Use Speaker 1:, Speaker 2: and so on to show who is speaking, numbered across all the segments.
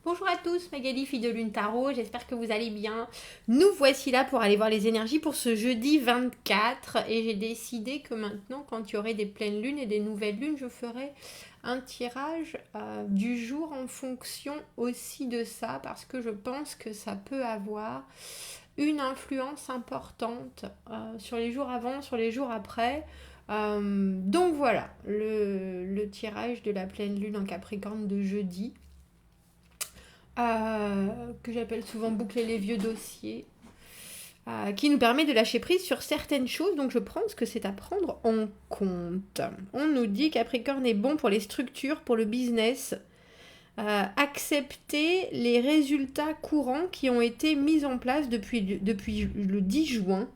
Speaker 1: Bonjour à tous, Magali, fille de Lune Tarot, j'espère que vous allez bien. Nous voici là pour aller voir les énergies pour ce jeudi 24 et j'ai décidé que maintenant, quand il y aurait des pleines lunes et des nouvelles lunes, je ferai un tirage du jour en fonction aussi de ça parce que je pense que ça peut avoir une influence importante sur les jours avant, sur les jours après. Donc voilà, le tirage de la pleine lune en Capricorne de jeudi. Que j'appelle souvent boucler les vieux dossiers, qui nous permet de lâcher prise sur certaines choses, donc je pense que c'est à prendre en compte. On nous dit Capricorne est bon pour les structures, pour le business, accepter les résultats courants qui ont été mis en place depuis le 10 juin.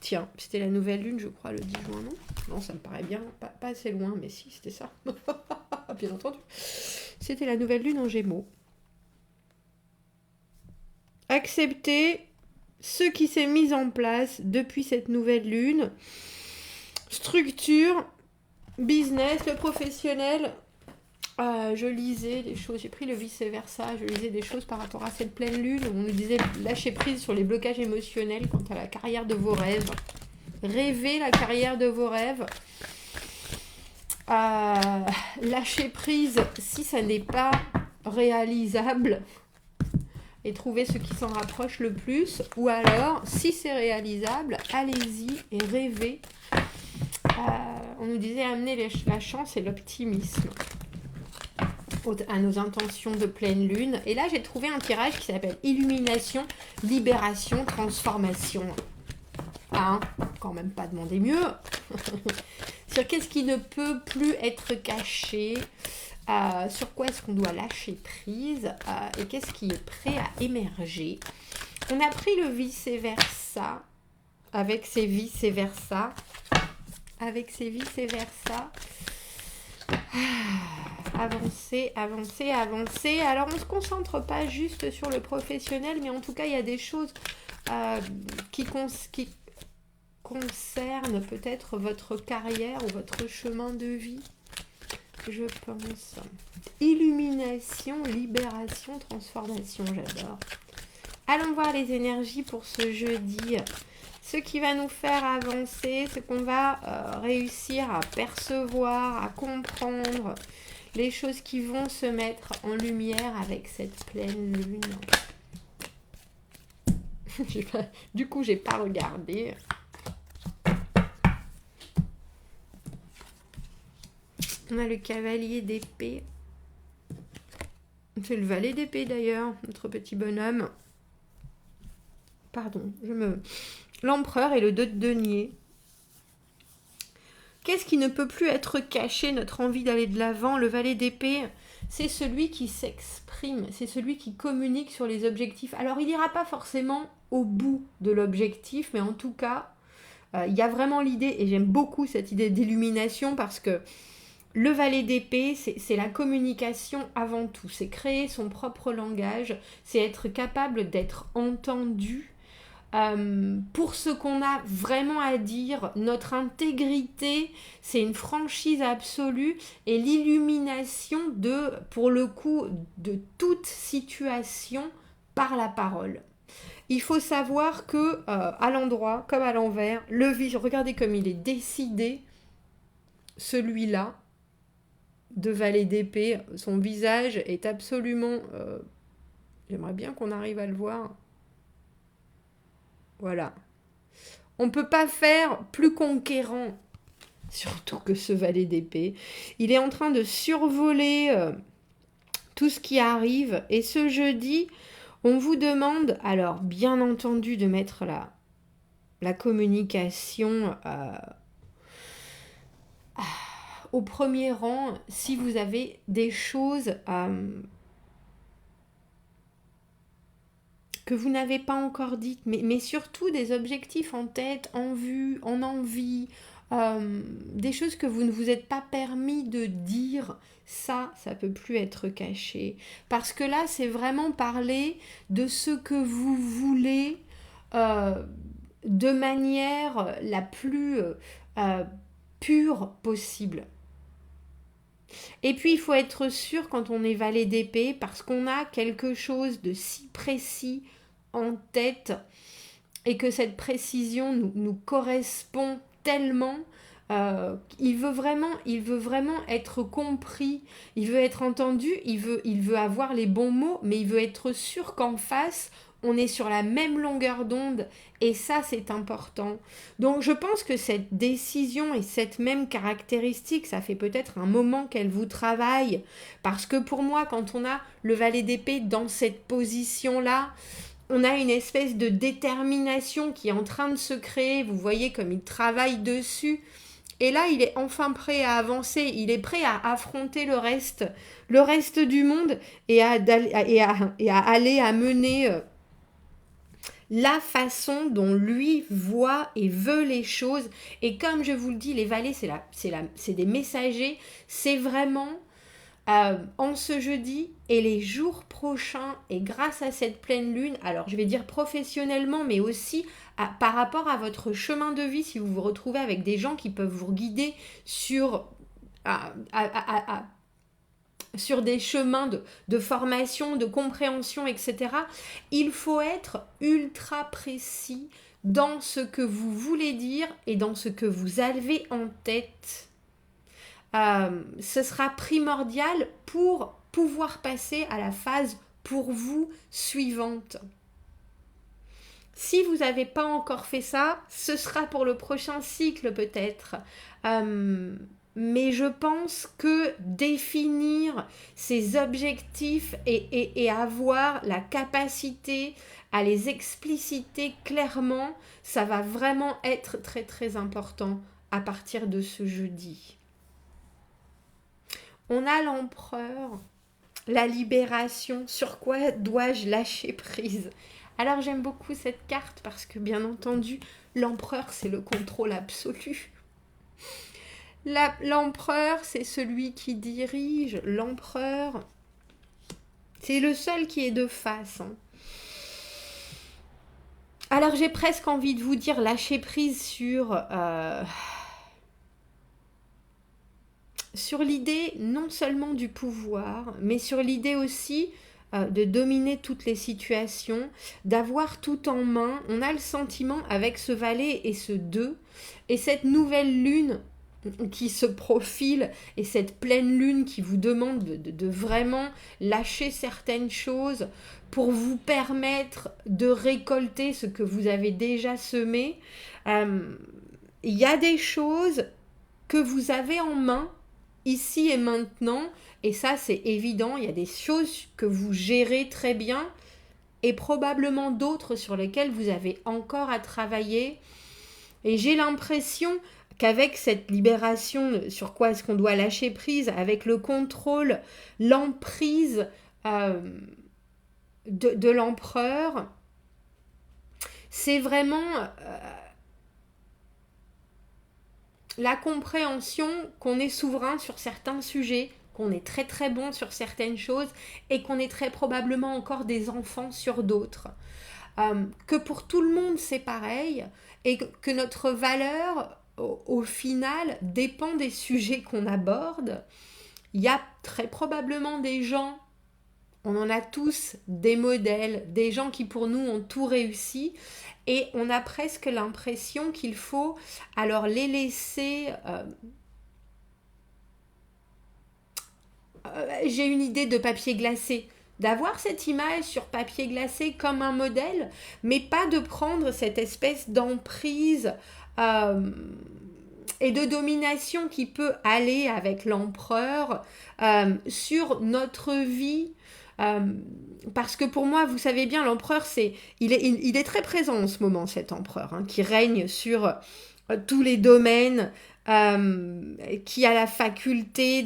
Speaker 1: Tiens, c'était la nouvelle lune, je crois, le 10 juin, non? Non, ça me paraît bien, pas assez loin, mais si, c'était ça. Bien entendu. C'était la nouvelle lune en Gémeaux. Accepter ce qui s'est mis en place depuis cette nouvelle lune. Structure, business, le professionnel. Je lisais des choses, j'ai pris le vice-versa, je lisais des choses par rapport à cette pleine lune. On nous disait lâcher prise sur les blocages émotionnels quant à la carrière de vos rêves. Rêver la carrière de vos rêves. Lâcher prise si ça n'est pas réalisable. Et trouver ce qui s'en rapproche le plus, ou alors, si c'est réalisable, allez-y et rêvez. On nous disait amener la chance et l'optimisme à nos intentions de pleine lune. Et là, j'ai trouvé un tirage qui s'appelle Illumination, Libération, Transformation. Quand même pas demander mieux. Sur qu'est-ce qui ne peut plus être caché, sur quoi est-ce qu'on doit lâcher prise et qu'est-ce qui est prêt à émerger. On a pris le vice-versa avec ses vice-versa. Avancer. Alors on ne se concentre pas juste sur le professionnel, mais en tout cas il y a des choses qui concernent peut-être votre carrière ou votre chemin de vie. Je pense. Illumination, libération, transformation, j'adore. Allons voir les énergies pour ce jeudi. Ce qui va nous faire avancer, ce qu'on va réussir à percevoir, à comprendre, les choses qui vont se mettre en lumière avec cette pleine lune. Du coup, j'ai pas regardé. On a le cavalier d'épée. C'est le valet d'épée d'ailleurs, notre petit bonhomme. Pardon, l'empereur et le 2 de denier. Qu'est-ce qui ne peut plus être caché, notre envie d'aller de l'avant? Le valet d'épée, c'est celui qui s'exprime, c'est celui qui communique sur les objectifs. Alors, il n'ira pas forcément au bout de l'objectif, mais en tout cas, il y a vraiment l'idée, et j'aime beaucoup cette idée d'illumination parce que le valet d'épée, c'est la communication avant tout. C'est créer son propre langage, c'est être capable d'être entendu pour ce qu'on a vraiment à dire. Notre intégrité, c'est une franchise absolue et l'illumination pour le coup, de toute situation par la parole. Il faut savoir que à l'endroit comme à l'envers, regardez comme il est décidé, celui-là, de valet d'épée, son visage est absolument... j'aimerais bien qu'on arrive à le voir. Voilà. On ne peut pas faire plus conquérant, surtout que ce valet d'épée. Il est en train de survoler tout ce qui arrive. Et ce jeudi, on vous demande, alors bien entendu, de mettre la communication au premier rang si vous avez des choses que vous n'avez pas encore dites, mais surtout des objectifs en tête, en vue, en envie, des choses que vous ne vous êtes pas permis de dire. Ça peut plus être caché. Parce que là, c'est vraiment parler de ce que vous voulez de manière la plus pure possible. Et puis il faut être sûr quand on est valet d'épée, parce qu'on a quelque chose de si précis en tête et que cette précision nous correspond tellement. Il veut vraiment être compris, il veut être entendu, il veut avoir les bons mots, mais il veut être sûr qu'en face, on est sur la même longueur d'onde, et ça, c'est important. Donc, je pense que cette décision et cette même caractéristique, ça fait peut-être un moment qu'elle vous travaille, parce que pour moi, quand on a le valet d'épée dans cette position-là, on a une espèce de détermination qui est en train de se créer. Vous voyez comme il travaille dessus. Et là, il est enfin prêt à avancer. Il est prêt à affronter le reste du monde et à aller à mener la façon dont lui voit et veut les choses. Et comme je vous le dis, les valets, c'est des messagers. C'est vraiment en ce jeudi et les jours prochains, et grâce à cette pleine lune, alors je vais dire professionnellement, mais aussi par rapport à votre chemin de vie, si vous vous retrouvez avec des gens qui peuvent vous guider sur, sur des chemins de formation, de compréhension, etc. Il faut être ultra précis dans ce que vous voulez dire et dans ce que vous avez en tête. Ce sera primordial pour pouvoir passer à la phase pour vous suivante. Si vous n'avez pas encore fait ça, ce sera pour le prochain cycle peut-être. Mais je pense que définir ces objectifs et avoir la capacité à les expliciter clairement, ça va vraiment être très très important à partir de ce jeudi. On a l'empereur, la libération, sur quoi dois-je lâcher prise? Alors j'aime beaucoup cette carte parce que bien entendu, l'empereur c'est le contrôle absolu. L'empereur c'est celui qui dirige, l'empereur c'est le seul qui est de face. Alors j'ai presque envie de vous dire lâcher prise sur l'idée non seulement du pouvoir, mais sur l'idée aussi de dominer toutes les situations, d'avoir tout en main. On a le sentiment avec ce valet et ce 2, et cette nouvelle lune qui se profile, et cette pleine lune qui vous demande de vraiment lâcher certaines choses pour vous permettre de récolter ce que vous avez déjà semé. Il y a des choses que vous avez en main ici et maintenant, et ça c'est évident, il y a des choses que vous gérez très bien et probablement d'autres sur lesquelles vous avez encore à travailler. Et j'ai l'impression qu'avec cette libération, sur quoi est-ce qu'on doit lâcher prise, avec le contrôle, l'emprise de l'empereur, c'est vraiment la compréhension qu'on est souverain sur certains sujets, qu'on est très très bon sur certaines choses et qu'on est très probablement encore des enfants sur d'autres. Que pour tout le monde c'est pareil et que notre valeur au final dépend des sujets qu'on aborde. Il y a très probablement des gens, on en a tous des modèles, des gens qui pour nous ont tout réussi, et on a presque l'impression qu'il faut alors les laisser... j'ai une idée de papier glacé, d'avoir cette image sur papier glacé comme un modèle, mais pas de prendre cette espèce d'emprise et de domination qui peut aller avec l'empereur sur notre vie. Parce que pour moi, vous savez bien, l'empereur, il est très présent en ce moment, cet empereur, hein, qui règne sur tous les domaines, qui a la faculté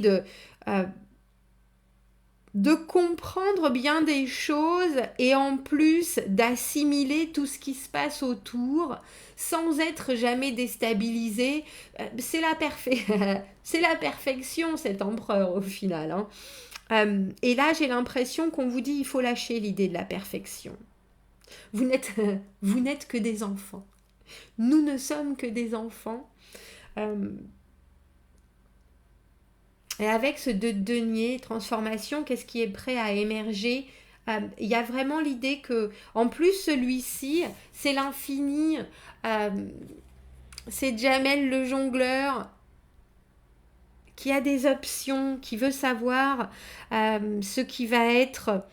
Speaker 1: de comprendre bien des choses et en plus d'assimiler tout ce qui se passe autour sans être jamais déstabilisé. C'est la perfection, cet empereur au final, hein. Et là, j'ai l'impression qu'on vous dit il faut lâcher l'idée de la perfection. Vous n'êtes que des enfants. Nous ne sommes que des enfants. Et avec ce 2 de denier, transformation, qu'est-ce qui est prêt à émerger? Il y a vraiment l'idée que, en plus, celui-ci, c'est l'infini, euh, c'est Jamel le jongleur qui a des options, qui veut savoir ce qui va être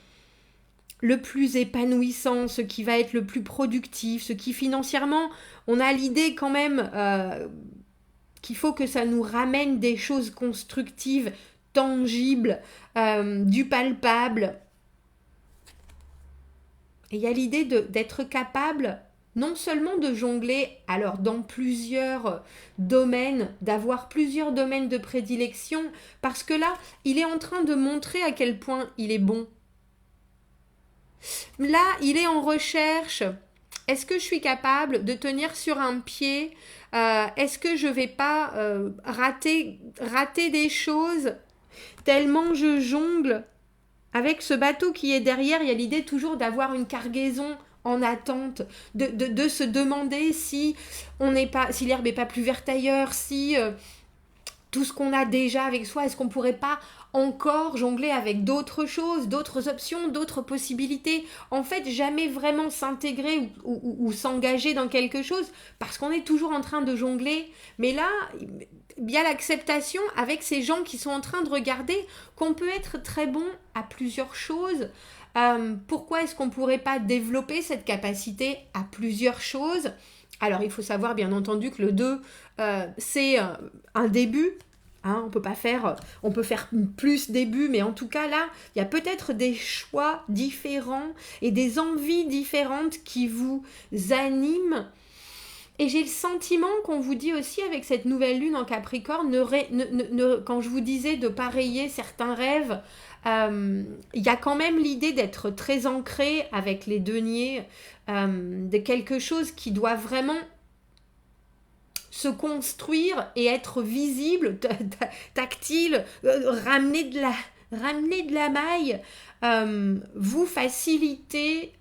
Speaker 1: le plus épanouissant, ce qui va être le plus productif, ce qui financièrement, on a l'idée quand même qu'il faut que ça nous ramène des choses constructives, tangibles, du palpable. Et il y a l'idée d'être capable non seulement de jongler, alors dans plusieurs domaines, d'avoir plusieurs domaines de prédilection, parce que là, il est en train de montrer à quel point il est bon. Là, il est en recherche. Est-ce que je suis capable de tenir sur un pied? Est-ce que je vais pas rater des choses tellement je jongle? Avec ce bateau qui est derrière, il y a l'idée toujours d'avoir une cargaison en attente, de se demander si si l'herbe n'est pas plus verte ailleurs, si tout ce qu'on a déjà avec soi, est-ce qu'on ne pourrait pas encore jongler avec d'autres choses, d'autres options, d'autres possibilités. En fait, jamais vraiment s'intégrer ou s'engager dans quelque chose parce qu'on est toujours en train de jongler. Mais là, il y a l'acceptation avec ces gens qui sont en train de regarder qu'on peut être très bon à plusieurs choses. Pourquoi est-ce qu'on ne pourrait pas développer cette capacité à plusieurs choses? Alors, il faut savoir, bien entendu, que le 2, c'est un début. Hein, on peut faire plus début, mais en tout cas, là, il y a peut-être des choix différents et des envies différentes qui vous animent. Et j'ai le sentiment qu'on vous dit aussi avec cette nouvelle lune en Capricorne, quand je vous disais de pareiller certains rêves, il y a quand même l'idée d'être très ancré avec les deniers, de quelque chose qui doit vraiment se construire et être visible, tactile, ramener de la maille, vous faciliter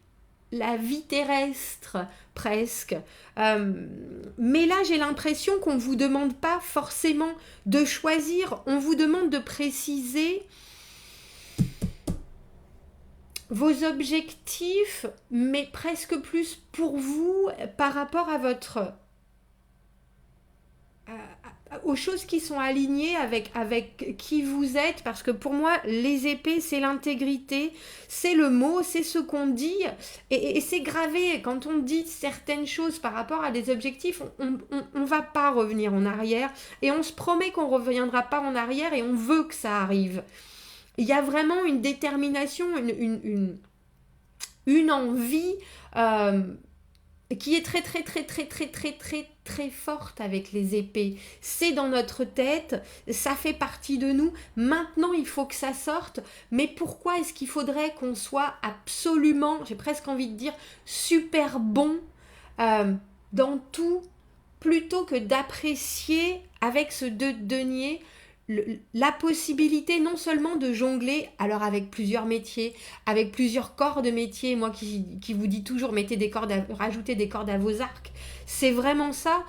Speaker 1: la vie terrestre presque. Mais là, j'ai l'impression qu'on ne vous demande pas forcément de choisir, on vous demande de préciser vos objectifs, mais presque plus pour vous par rapport à votre aux choses qui sont alignées avec qui vous êtes, parce que pour moi, les épées, c'est l'intégrité, c'est le mot, c'est ce qu'on dit, et c'est gravé. Quand on dit certaines choses par rapport à des objectifs, on va pas revenir en arrière, et on se promet qu'on reviendra pas en arrière, et on veut que ça arrive. Il y a vraiment une détermination, une envie qui est très très très très très très très très forte avec les épées. C'est dans notre tête, ça fait partie de nous. Maintenant, il faut que ça sorte. Mais pourquoi est-ce qu'il faudrait qu'on soit absolument, j'ai presque envie de dire, super bon dans tout, plutôt que d'apprécier avec ce 2 de denier la possibilité non seulement de jongler, alors avec plusieurs métiers, avec plusieurs corps de métier, moi qui vous dis toujours rajoutez des cordes à vos arcs, c'est vraiment ça.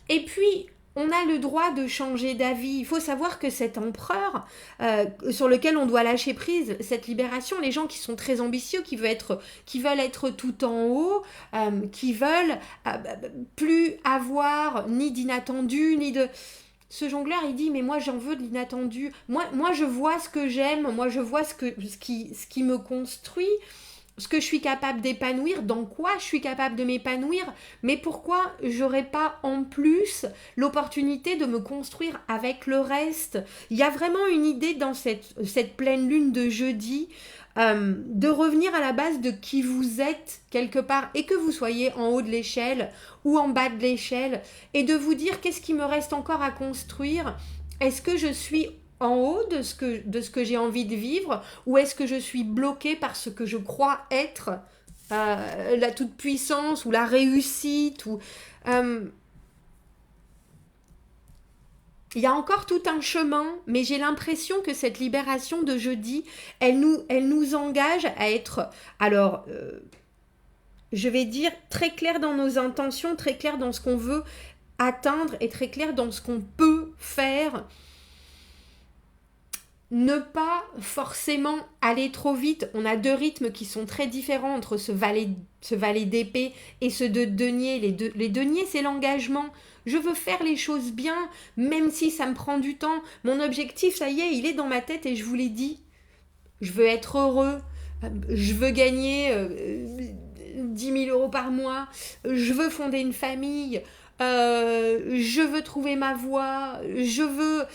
Speaker 1: Et puis, on a le droit de changer d'avis. Il faut savoir que cet empereur sur lequel on doit lâcher prise, cette libération, les gens qui sont très ambitieux, qui veulent être tout en haut, qui veulent plus avoir ni d'inattendu, ni de... Ce jongleur, il dit, mais moi j'en veux de l'inattendu. Moi je vois ce que j'aime, moi je vois ce qui me construit, ce que je suis capable d'épanouir, dans quoi je suis capable de m'épanouir, mais pourquoi j'aurais pas en plus l'opportunité de me construire avec le reste? Il y a vraiment une idée dans cette pleine lune de jeudi, de revenir à la base de qui vous êtes quelque part, et que vous soyez en haut de l'échelle ou en bas de l'échelle, et de vous dire qu'est-ce qui me reste encore à construire. Est-ce que je suis en haut de ce que j'ai envie de vivre, ou est-ce que je suis bloquée par ce que je crois être la toute-puissance ou la réussite ou il y a encore tout un chemin, mais j'ai l'impression que cette libération de jeudi, elle nous engage à être, alors, je vais dire, très clair dans nos intentions, très clair dans ce qu'on veut atteindre et très clair dans ce qu'on peut faire. ne pas forcément aller trop vite. On a deux rythmes qui sont très différents entre ce valet d'épée et ce de denier. Les deniers, c'est l'engagement. Je veux faire les choses bien, même si ça me prend du temps. Mon objectif, ça y est, il est dans ma tête et je vous l'ai dit. Je veux être heureux. Je veux gagner 10 000 € par mois. Je veux fonder une famille. Je veux trouver ma voie. Je veux...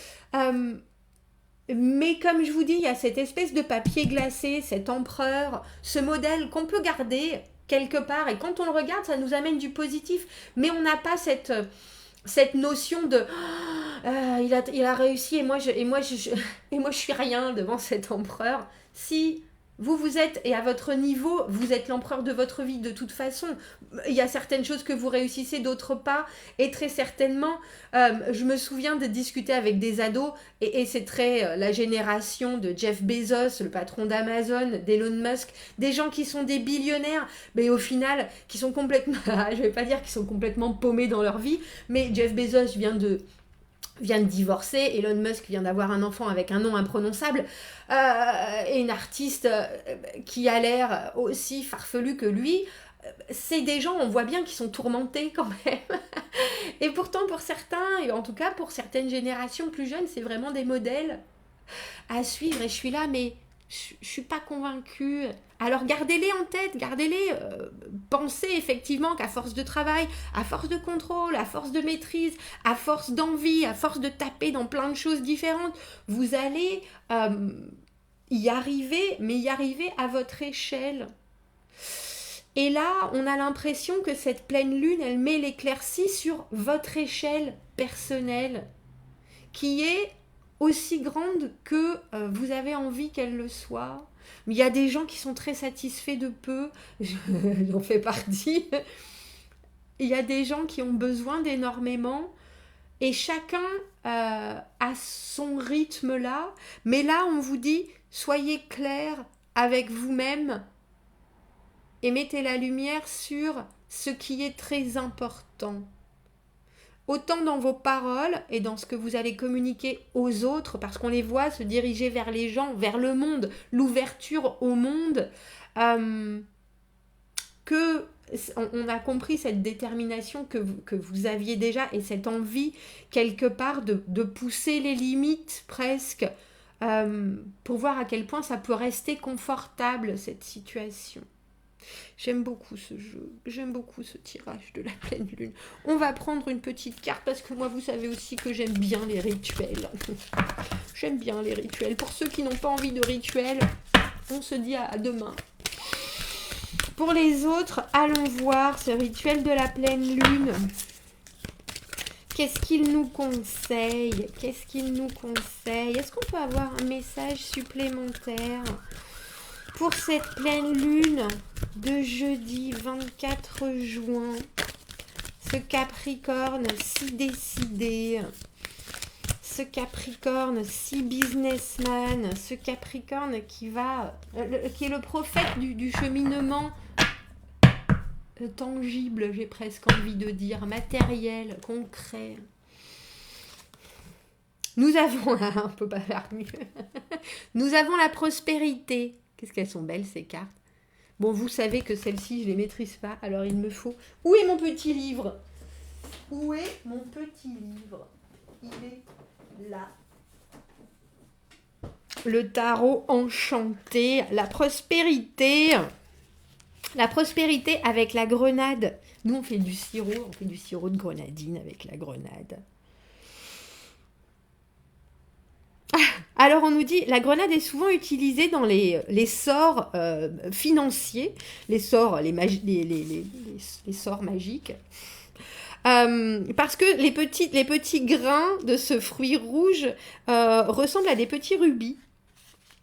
Speaker 1: mais comme je vous dis, il y a cette espèce de papier glacé, cet empereur, ce modèle qu'on peut garder quelque part. Et quand on le regarde, ça nous amène du positif. Mais on n'a pas cette notion de il a réussi et moi je suis rien devant cet empereur. Si vous êtes, et à votre niveau, vous êtes l'empereur de votre vie de toute façon. Il y a certaines choses que vous réussissez, d'autres pas. Et très certainement, je me souviens de discuter avec des ados, et c'est très la génération de Jeff Bezos, le patron d'Amazon, d'Elon Musk, des gens qui sont des billionnaires, mais au final, qui sont complètement, je vais pas dire qu'ils sont complètement paumés dans leur vie, mais Jeff Bezos vient de divorcer, Elon Musk vient d'avoir un enfant avec un nom imprononçable, et une artiste qui a l'air aussi farfelue que lui. C'est des gens, on voit bien qu'ils sont tourmentés quand même. Et pourtant, pour certains, et en tout cas pour certaines générations plus jeunes, c'est vraiment des modèles à suivre. Et je suis là, mais je suis pas convaincue. Alors gardez-les en tête, gardez-les. Pensez effectivement qu'à force de travail, à force de contrôle, à force de maîtrise, à force d'envie, à force de taper dans plein de choses différentes, vous allez y arriver, mais y arriver à votre échelle. Et là, on a l'impression que cette pleine lune, elle met l'éclaircie sur votre échelle personnelle, qui est aussi grande que vous avez envie qu'elle le soit. Mais il y a des gens qui sont très satisfaits de peu, j'en fais partie. Il y a des gens qui ont besoin d'énormément, et chacun a son rythme là. Mais là, on vous dit, soyez clair avec vous-même et mettez la lumière sur ce qui est très important. Autant dans vos paroles et dans ce que vous allez communiquer aux autres, parce qu'on les voit se diriger vers les gens, vers le monde, l'ouverture au monde, que on a compris cette détermination que vous aviez déjà, et cette envie quelque part de pousser les limites presque, pour voir à quel point ça peut rester confortable cette situation. J'aime beaucoup ce jeu, j'aime beaucoup ce tirage de la pleine lune. On va prendre une petite carte parce que moi, vous savez aussi que j'aime bien les rituels. J'aime bien les rituels. Pour ceux qui n'ont pas envie de rituels, on se dit à demain. Pour les autres, allons voir ce rituel de la pleine lune. Qu'est-ce qu'il nous conseille? Qu'est-ce qu'il nous conseille? Est-ce qu'on peut avoir un message supplémentaire pour cette pleine lune de jeudi 24 juin, ce Capricorne si décidé, ce Capricorne si businessman, ce Capricorne qui est le prophète du cheminement tangible, j'ai presque envie de dire, matériel, concret. Nous avons, on peut pas faire mieux, nous avons la prospérité. Qu'est-ce qu'elles sont belles ces cartes. Bon, vous savez que celles-ci, je les maîtrise pas, alors il me faut... Où est mon petit livre? Où est mon petit livre? Il est là. Le tarot enchanté, la prospérité. La prospérité avec la grenade. Nous, on fait du sirop de grenadine avec la grenade. Alors on nous dit, la grenade est souvent utilisée dans les sorts financiers, les sorts magiques, parce que les petits grains de ce fruit rouge ressemblent à des petits rubis.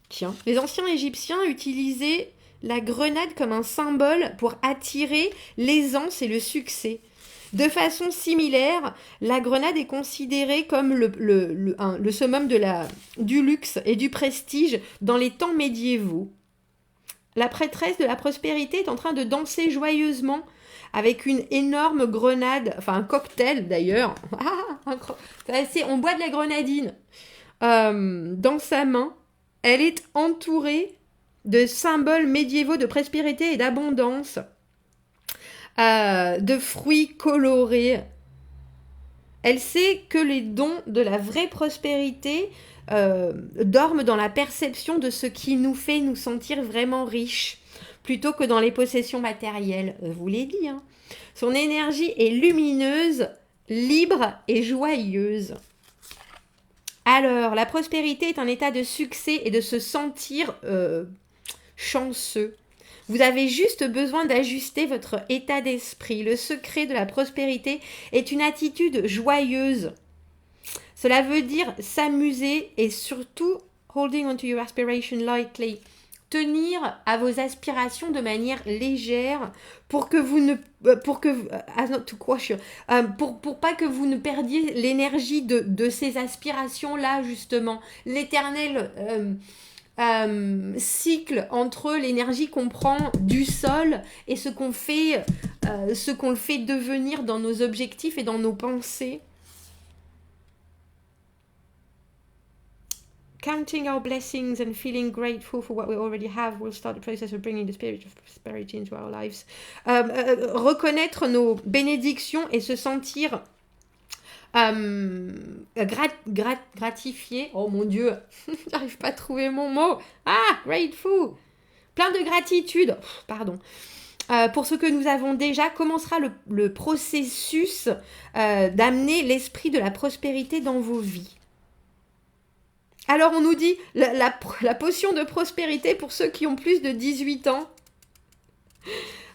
Speaker 1: Tiens, les anciens Égyptiens utilisaient la grenade comme un symbole pour attirer l'aisance et le succès. De façon similaire, la grenade est considérée comme le summum du luxe et du prestige dans les temps médiévaux. La prêtresse de la prospérité est en train de danser joyeusement avec une énorme grenade, enfin un cocktail d'ailleurs. On boit de la grenadine dans sa main. Elle est entourée de symboles médiévaux de prospérité et d'abondance, de fruits colorés. Elle sait que les dons de la vraie prospérité dorment dans la perception de ce qui nous fait nous sentir vraiment riches, plutôt que dans les possessions matérielles. Je vous l'ai dit, hein. Son énergie est lumineuse, libre et joyeuse. Alors, la prospérité est un état de succès et de se sentir chanceux. Vous avez juste besoin d'ajuster votre état d'esprit. Le secret de la prospérité est une attitude joyeuse. Cela veut dire s'amuser et surtout holding on to your aspiration lightly. Tenir à vos aspirations de manière légère pour que vous ne pour pas que vous ne perdiez l'énergie de ces aspirations là justement, l'éternel cycle entre l'énergie qu'on prend du sol et ce qu'on le fait devenir dans nos objectifs et dans nos pensées. Counting our blessings and feeling grateful for what we already have will start the process of bringing the spirit of prosperity into our lives. Reconnaître nos bénédictions et se sentir gratifié. Oh mon Dieu, j'arrive pas à trouver mon mot. Grateful. Plein de gratitude. Pardon. Pour ce que nous avons déjà, commencera le processus d'amener l'esprit de la prospérité dans vos vies. Alors on nous dit la potion de prospérité pour ceux qui ont plus de 18 ans.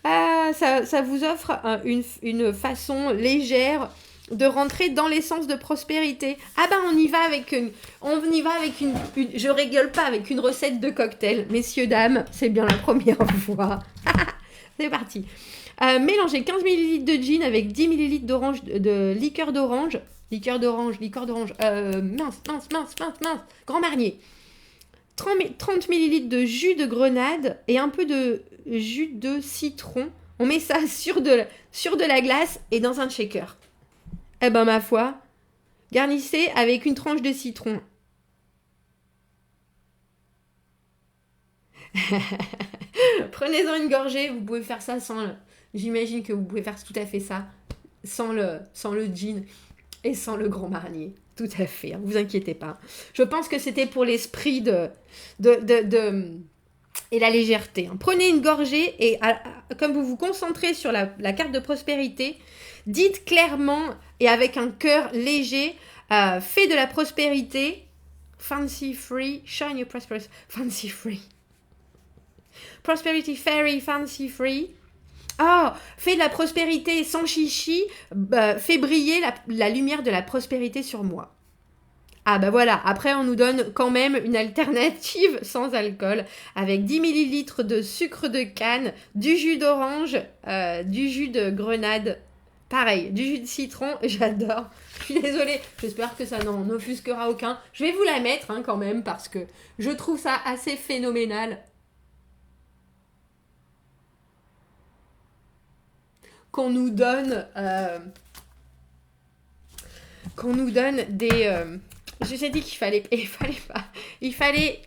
Speaker 1: Ça vous offre une façon légère de rentrer dans l'essence de prospérité. On y va avec une je rigole pas, avec une recette de cocktail. Messieurs, dames, c'est bien la première fois. C'est parti. Mélangez 15 ml de gin avec 10 ml de liqueur d'orange. Mince. Grand Marnier. 30 ml de jus de grenade et un peu de jus de citron. On met ça sur de la glace et dans un shaker. Ma foi, garnissez avec une tranche de citron. Prenez-en une gorgée, vous pouvez faire ça j'imagine que vous pouvez faire tout à fait ça sans le gin et sans le Grand Marnier. Tout à fait, hein, vous inquiétez pas. Je pense que c'était pour l'esprit et la légèreté. Hein. Prenez une gorgée et comme vous vous concentrez sur la carte de prospérité, dites clairement et avec un cœur léger, fais de la prospérité, fancy free, shine your prosperous, fancy free. Prosperity fairy, fancy free. Fais de la prospérité sans chichi, fais briller la lumière de la prospérité sur moi. Voilà, après on nous donne quand même une alternative sans alcool, avec 10 ml de sucre de canne, du jus d'orange, du jus de grenade, pareil, du jus de citron, j'adore. Je suis désolée, j'espère que ça n'en offusquera aucun. Je vais vous la mettre quand même, parce que je trouve ça assez phénoménal. Qu'on nous donne des... je t'ai dit il fallait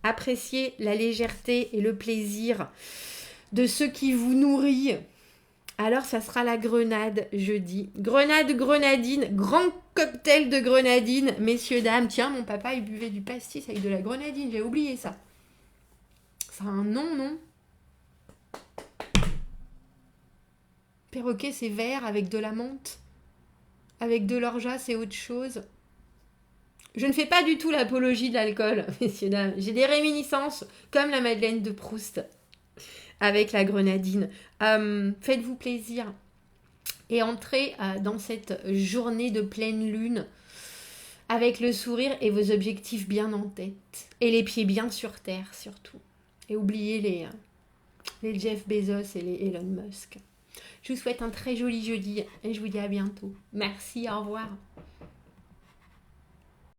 Speaker 1: apprécier la légèreté et le plaisir de ce qui vous nourrit. Alors ça sera la grenade jeudi. Grenadine, grand cocktail de grenadine, messieurs, dames. Tiens, mon papa, il buvait du pastis avec de la grenadine, j'ai oublié ça. Ça a un nom, non ? Perroquet, c'est vert avec de la menthe. Avec de l'orgeat, c'est autre chose. Je ne fais pas du tout l'apologie de l'alcool, messieurs, dames. J'ai des réminiscences, comme la Madeleine de Proust, avec la grenadine. Faites-vous plaisir. Et entrez dans cette journée de pleine lune, avec le sourire et vos objectifs bien en tête. Et les pieds bien sur terre, surtout. Et oubliez les Jeff Bezos et les Elon Musk. Je vous souhaite un très joli jeudi et je vous dis à bientôt. Merci, au revoir.